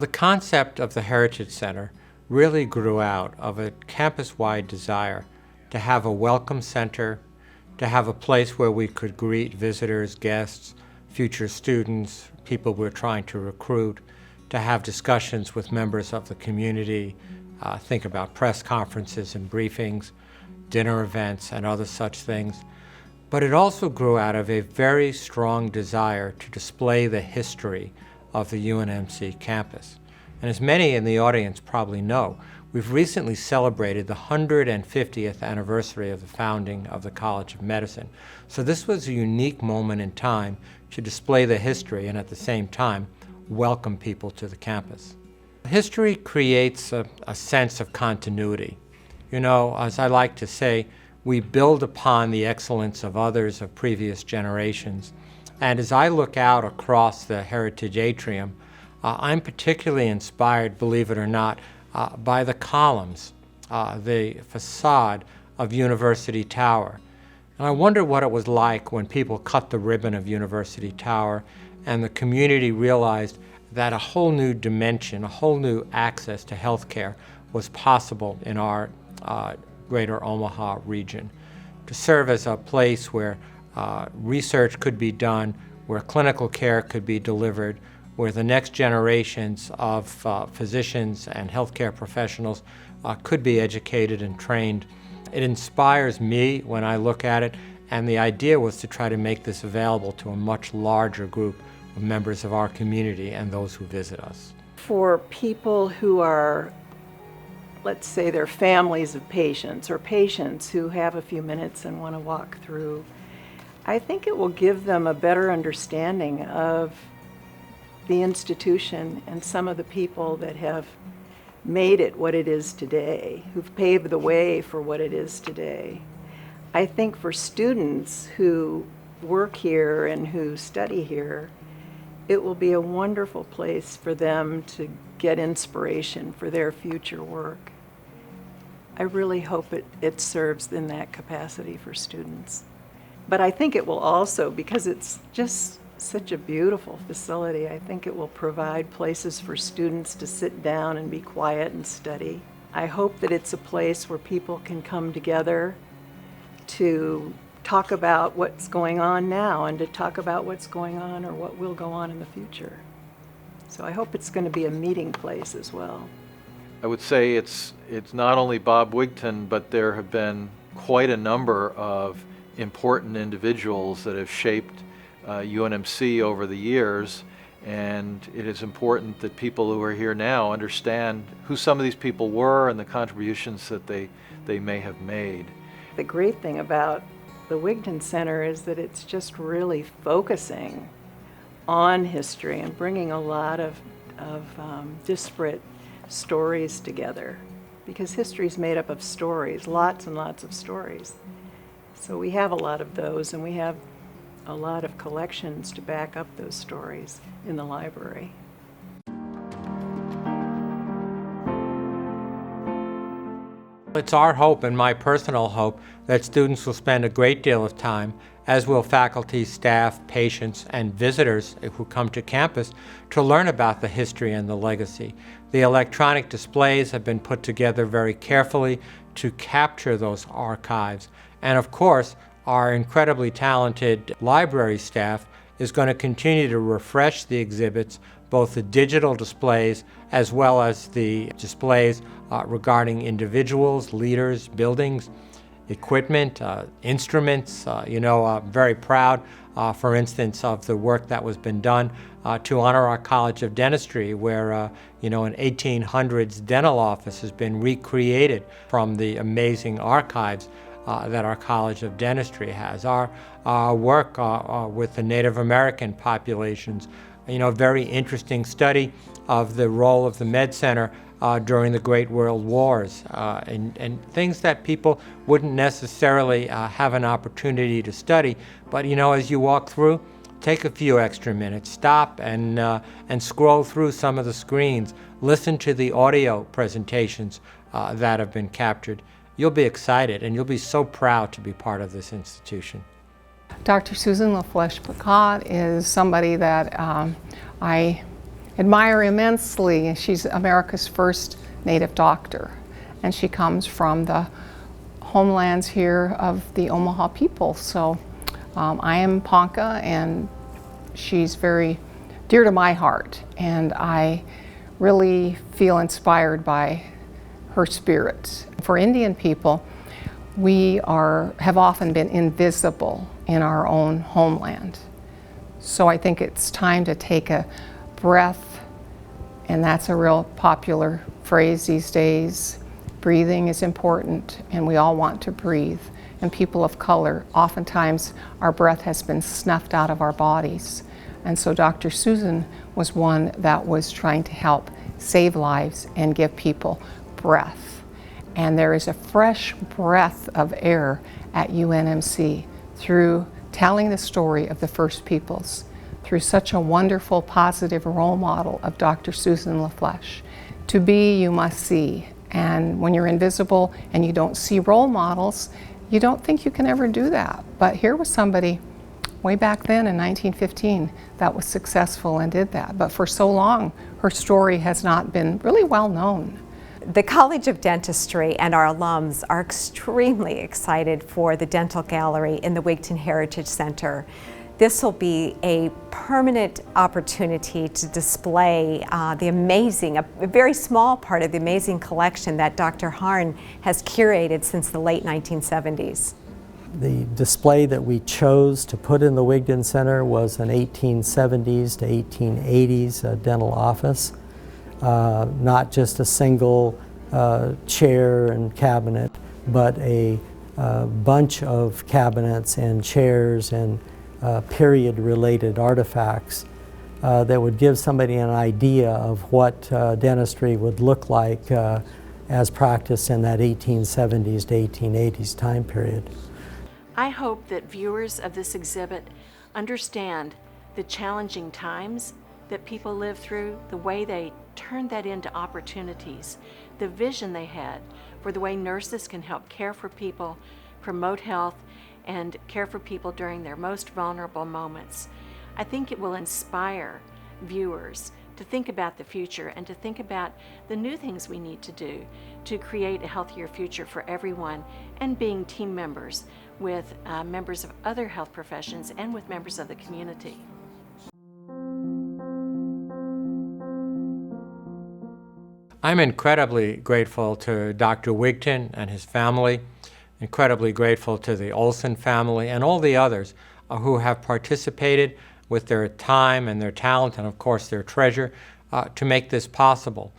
The concept of the Heritage Center really grew out of a campus-wide desire to have a welcome center, to have a place where we could greet visitors, guests, future students, people we're trying to recruit, to have discussions with members of the community, think about press conferences and briefings, dinner events, and other such things. But it also grew out of a very strong desire to display the history of the UNMC campus. And as many in the audience probably know, we've recently celebrated the 150th anniversary of the founding of the College of Medicine. So this was a unique moment in time to display the history and at the same time welcome people to the campus. History creates a sense of continuity. You know, as I like to say, we build upon the excellence of others of previous generations. And as I look out across the Heritage Atrium, I'm particularly inspired, believe it or not, by the columns, the facade of University Tower. And I wonder what it was like when people cut the ribbon of University Tower and the community realized that a whole new dimension, a whole new access to healthcare was possible in our greater Omaha region, to serve as a place where research could be done, where clinical care could be delivered, where the next generations of physicians and healthcare professionals could be educated and trained. It inspires me when I look at it, and the idea was to try to make this available to a much larger group of members of our community and those who visit us. For people who are, let's say they're families of patients or patients who have a few minutes and want to walk through, I think it will give them a better understanding of the institution and some of the people that have made it what it is today, who've paved the way for what it is today. I think for students who work here and who study here, it will be a wonderful place for them to get inspiration for their future work. I really hope it serves in that capacity for students. But I think it will also, because it's just such a beautiful facility, I think it will provide places for students to sit down and be quiet and study. I hope that it's a place where people can come together to talk about what's going on now and to talk about what's going on or what will go on in the future. So I hope it's going to be a meeting place as well. I would say it's not only Bob Wigton, but there have been quite a number of important individuals that have shaped UNMC over the years, and it is important that people who are here now understand who some of these people were and the contributions that they may have made. The great thing about the Wigton Center is that it's just really focusing on history and bringing a lot of disparate stories together, because history is made up of stories, lots and lots of stories. So we have a lot of those, and we have a lot of collections to back up those stories in the library. It's our hope, and my personal hope, that students will spend a great deal of time, as will faculty, staff, patients, and visitors who come to campus, to learn about the history and the legacy. The electronic displays have been put together very carefully to capture those archives. And of course, our incredibly talented library staff is going to continue to refresh the exhibits, both the digital displays as well as the displays regarding individuals, leaders, buildings, equipment, instruments. Very proud, for instance, of the work that was been done to honor our College of Dentistry, where an 1800s dental office has been recreated from the amazing archives that our College of Dentistry has. Our work with the Native American populations, very interesting study of the role of the Med Center during the Great World Wars, and things that people wouldn't necessarily have an opportunity to study. But as you walk through, take a few extra minutes, stop and scroll through some of the screens, listen to the audio presentations that have been captured. You'll be excited, and you'll be so proud to be part of this institution. Dr. Susan LaFlèche-Picot is somebody that I admire immensely. She's America's first native doctor, and she comes from the homelands here of the Omaha people. So I am Ponca, and she's very dear to my heart, and I really feel inspired by her spirit. For Indian people, we have often been invisible in our own homeland. So I think it's time to take a breath, and that's a real popular phrase these days. Breathing is important, and we all want to breathe. And people of color, oftentimes our breath has been snuffed out of our bodies. And so Dr. Susan was one that was trying to help save lives and give people breath. And there is a fresh breath of air at UNMC through telling the story of the First Peoples, through such a wonderful, positive role model of Dr. Susan LaFlesche. To be, you must see. And when you're invisible and you don't see role models, you don't think you can ever do that. But here was somebody way back then in 1915 that was successful and did that. But for so long, her story has not been really well known. The College of Dentistry and our alums are extremely excited for the dental gallery in the Wigton Heritage Center. This will be a permanent opportunity to display the amazing, a very small part of the amazing collection that Dr. Harn has curated since the late 1970s. The display that we chose to put in the Wigton Center was an 1870s to 1880s dental office. Not just a single chair and cabinet, but a bunch of cabinets and chairs and period-related artifacts that would give somebody an idea of what dentistry would look like as practiced in that 1870s to 1880s time period. I hope that viewers of this exhibit understand the challenging times that people live through, the way they turned that into opportunities, the vision they had for the way nurses can help care for people, promote health, and care for people during their most vulnerable moments. I think it will inspire viewers to think about the future and to think about the new things we need to do to create a healthier future for everyone, and being team members with members of other health professions and with members of the community. I'm incredibly grateful to Dr. Wigton and his family, incredibly grateful to the Olson family and all the others who have participated with their time and their talent and, of course, their treasure to make this possible.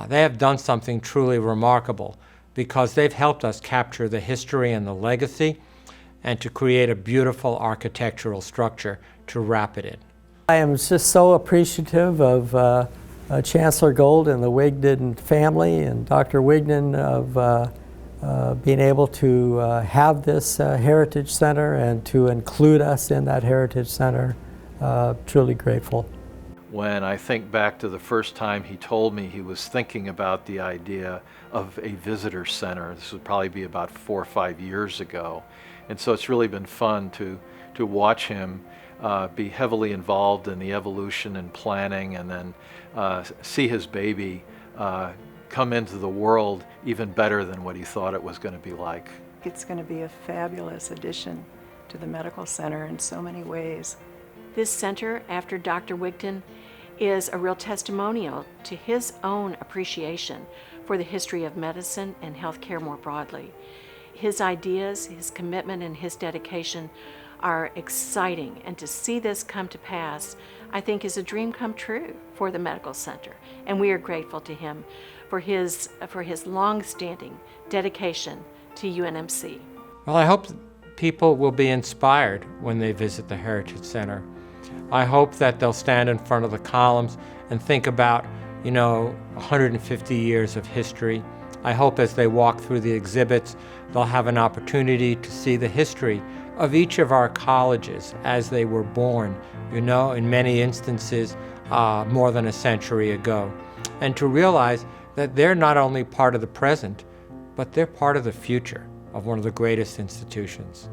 They have done something truly remarkable because they've helped us capture the history and the legacy and to create a beautiful architectural structure to wrap it in. I am just so appreciative of Chancellor Gold and the Wigton family and Dr. Wigton of being able to have this Heritage Center and to include us in that Heritage Center. Truly grateful. When I think back to the first time he told me he was thinking about the idea of a visitor center, this would probably be about 4 or 5 years ago. And so it's really been fun to watch him be heavily involved in the evolution and planning, and then see his baby come into the world even better than what he thought it was going to be like. It's going to be a fabulous addition to the medical center in so many ways. This center, after Dr. Wigton, is a real testimonial to his own appreciation for the history of medicine and healthcare more broadly. His ideas, his commitment, and his dedication are exciting, and to see this come to pass, I think, is a dream come true for the medical center, and we are grateful to him for his long-standing dedication to UNMC. Well, I hope people will be inspired when they visit the Heritage Center. I hope that they'll stand in front of the columns and think about, 150 years of history. I hope as they walk through the exhibits, they'll have an opportunity to see the history of each of our colleges as they were born, in many instances more than a century ago. And to realize that they're not only part of the present, but they're part of the future of one of the greatest institutions.